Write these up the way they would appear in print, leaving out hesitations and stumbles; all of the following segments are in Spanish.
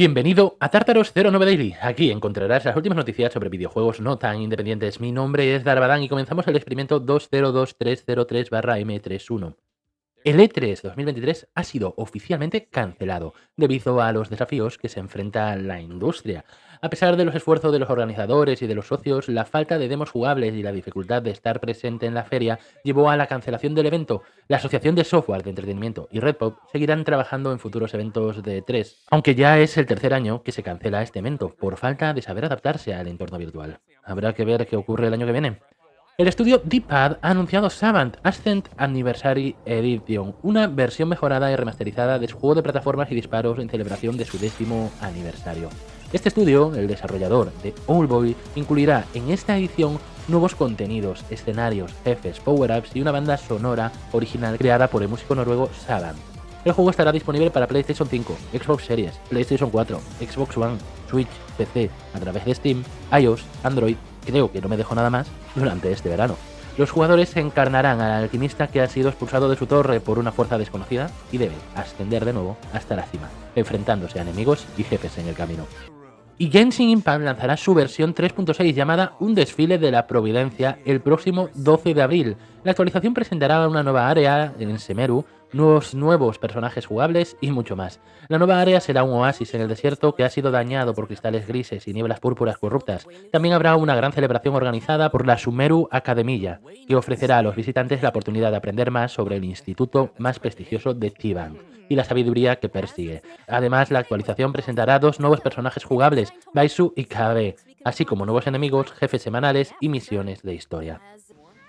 Bienvenido a Tartaros09 Daily. Aquí encontrarás las últimas noticias sobre videojuegos no tan independientes. Mi nombre es Darbadan y comenzamos el experimento 202303-M31. El E3 2023 ha sido oficialmente cancelado debido a los desafíos que se enfrenta la industria. A pesar de los esfuerzos de los organizadores y de los socios, la falta de demos jugables y la dificultad de estar presente en la feria llevó a la cancelación del evento. La Asociación de Software de Entretenimiento y Redpop seguirán trabajando en futuros eventos de E3, aunque ya es el tercer año que se cancela este evento por falta de saber adaptarse al entorno virtual. Habrá que ver qué ocurre el año que viene. El estudio D-Pad ha anunciado Savant Ascent Anniversary Edition, una versión mejorada y remasterizada de su juego de plataformas y disparos en celebración de su 10º aniversario. Este estudio, el desarrollador de Owlboy, incluirá en esta edición nuevos contenidos, escenarios, jefes, power-ups y una banda sonora original creada por el músico noruego Savant. El juego estará disponible para PlayStation 5, Xbox Series, PlayStation 4, Xbox One, Switch, PC, a través de Steam, iOS, Android, creo que no me dejo nada más, durante este verano. Los jugadores encarnarán al alquimista que ha sido expulsado de su torre por una fuerza desconocida y debe ascender de nuevo hasta la cima, enfrentándose a enemigos y jefes en el camino. Y Genshin Impact lanzará su versión 3.6 llamada Un desfile de la providencia el próximo 12 de abril. La actualización presentará una nueva área en Semeru, nuevos personajes jugables y mucho más. La nueva área será un oasis en el desierto que ha sido dañado por cristales grises y nieblas púrpuras corruptas. También habrá una gran celebración organizada por la Sumeru Academia, que ofrecerá a los visitantes la oportunidad de aprender más sobre el instituto más prestigioso de T-Bank y la sabiduría que persigue. Además, la actualización presentará dos nuevos personajes jugables, Baisu y Kabe, así como nuevos enemigos, jefes semanales y misiones de historia.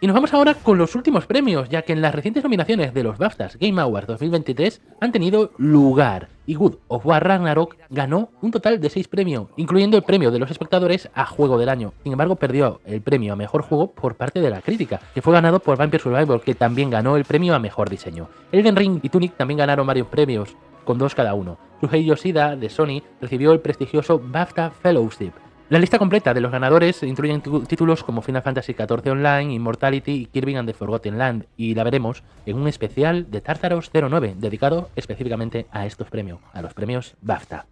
Y nos vamos ahora con los últimos premios, ya que en las recientes nominaciones de los BAFTAs Game Awards 2023 han tenido lugar, y God of War Ragnarok ganó un total de 6 premios, incluyendo el premio de los espectadores a Juego del Año. Sin embargo, perdió el premio a Mejor Juego por parte de la crítica, que fue ganado por Vampire Survivor, que también ganó el premio a Mejor Diseño. Elden Ring y Tunic también ganaron varios premios, con 2 cada uno. Shuhei Yoshida, de Sony, recibió el prestigioso BAFTA Fellowship. La lista completa de los ganadores incluyen títulos como Final Fantasy XIV Online, Immortality y Kirby and the Forgotten Land, y la veremos en un especial de Tartaros09, dedicado específicamente a estos premios, a los premios BAFTA.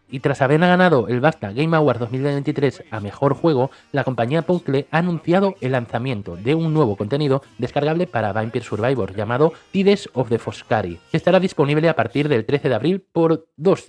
Y tras haber ganado el BAFTA Game Awards 2023 a Mejor Juego, la compañía Poncle ha anunciado el lanzamiento de un nuevo contenido descargable para Vampire Survivor llamado Tides of the Foscari, que estará disponible a partir del 13 de abril por $2,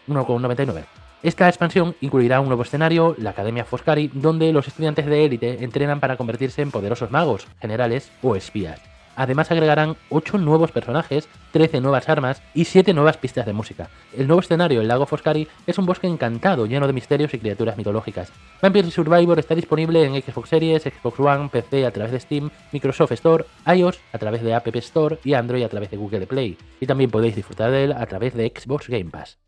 1,99. Esta expansión incluirá un nuevo escenario, la Academia Foscari, donde los estudiantes de élite entrenan para convertirse en poderosos magos, generales o espías. Además agregarán 8 nuevos personajes, 13 nuevas armas y 7 nuevas pistas de música. El nuevo escenario, el lago Foscari, es un bosque encantado lleno de misterios y criaturas mitológicas. Vampire Survivor está disponible en Xbox Series, Xbox One, PC a través de Steam, Microsoft Store, iOS a través de App Store y Android a través de Google Play. Y también podéis disfrutar de él a través de Xbox Game Pass.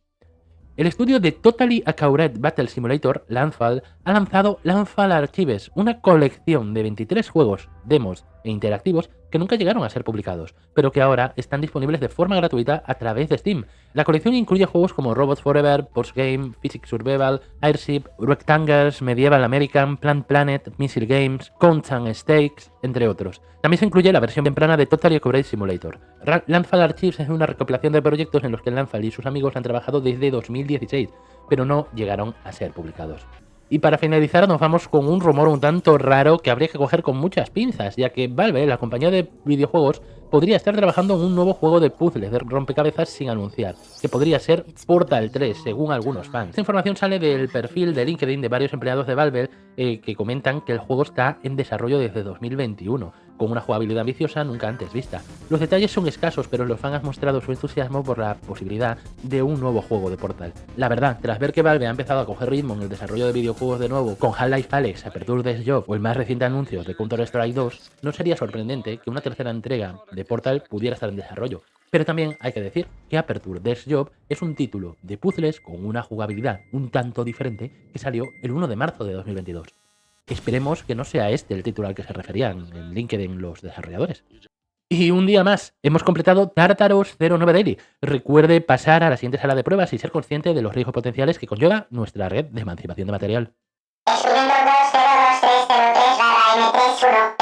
El estudio de Totally Accurate Battle Simulator, Landfall, ha lanzado Landfall Archives, una colección de 23 juegos, demos e interactivos que nunca llegaron a ser publicados, pero que ahora están disponibles de forma gratuita a través de Steam. La colección incluye juegos como Robots Forever, Postgame, Physics Survival, Airship, Rectangles, Medieval American, Plant Planet, Missile Games, Counts and Stakes, entre otros. También se incluye la versión temprana de Totally Accurate Simulator. Landfall Archives es una recopilación de proyectos en los que Landfall y sus amigos han trabajado desde 2016, pero no llegaron a ser publicados. Y para finalizar nos vamos con un rumor un tanto raro que habría que coger con muchas pinzas, ya que Valve, la compañía de videojuegos, podría estar trabajando en un nuevo juego de puzzles de rompecabezas sin anunciar, que podría ser Portal 3, según algunos fans. Esta información sale del perfil de LinkedIn de varios empleados de Valve que comentan que el juego está en desarrollo desde 2021, con una jugabilidad ambiciosa nunca antes vista. Los detalles son escasos, pero los fans han mostrado su entusiasmo por la posibilidad de un nuevo juego de Portal. La verdad, tras ver que Valve ha empezado a coger ritmo en el desarrollo de videojuegos de nuevo, con Half-Life Alyx, Aperture Desk Job o el más reciente anuncio de Counter-Strike 2, no sería sorprendente que una tercera entrega de Portal pudiera estar en desarrollo. Pero también hay que decir que Aperture Desk Job es un título de puzzles con una jugabilidad un tanto diferente que salió el 1 de marzo de 2022. Esperemos que no sea este el título al que se referían en LinkedIn los desarrolladores. Y un día más, hemos completado Tartaros09 Daily. Recuerde pasar a la siguiente sala de pruebas y ser consciente de los riesgos potenciales que conlleva nuestra red de emancipación de material. Experimento 202303/M31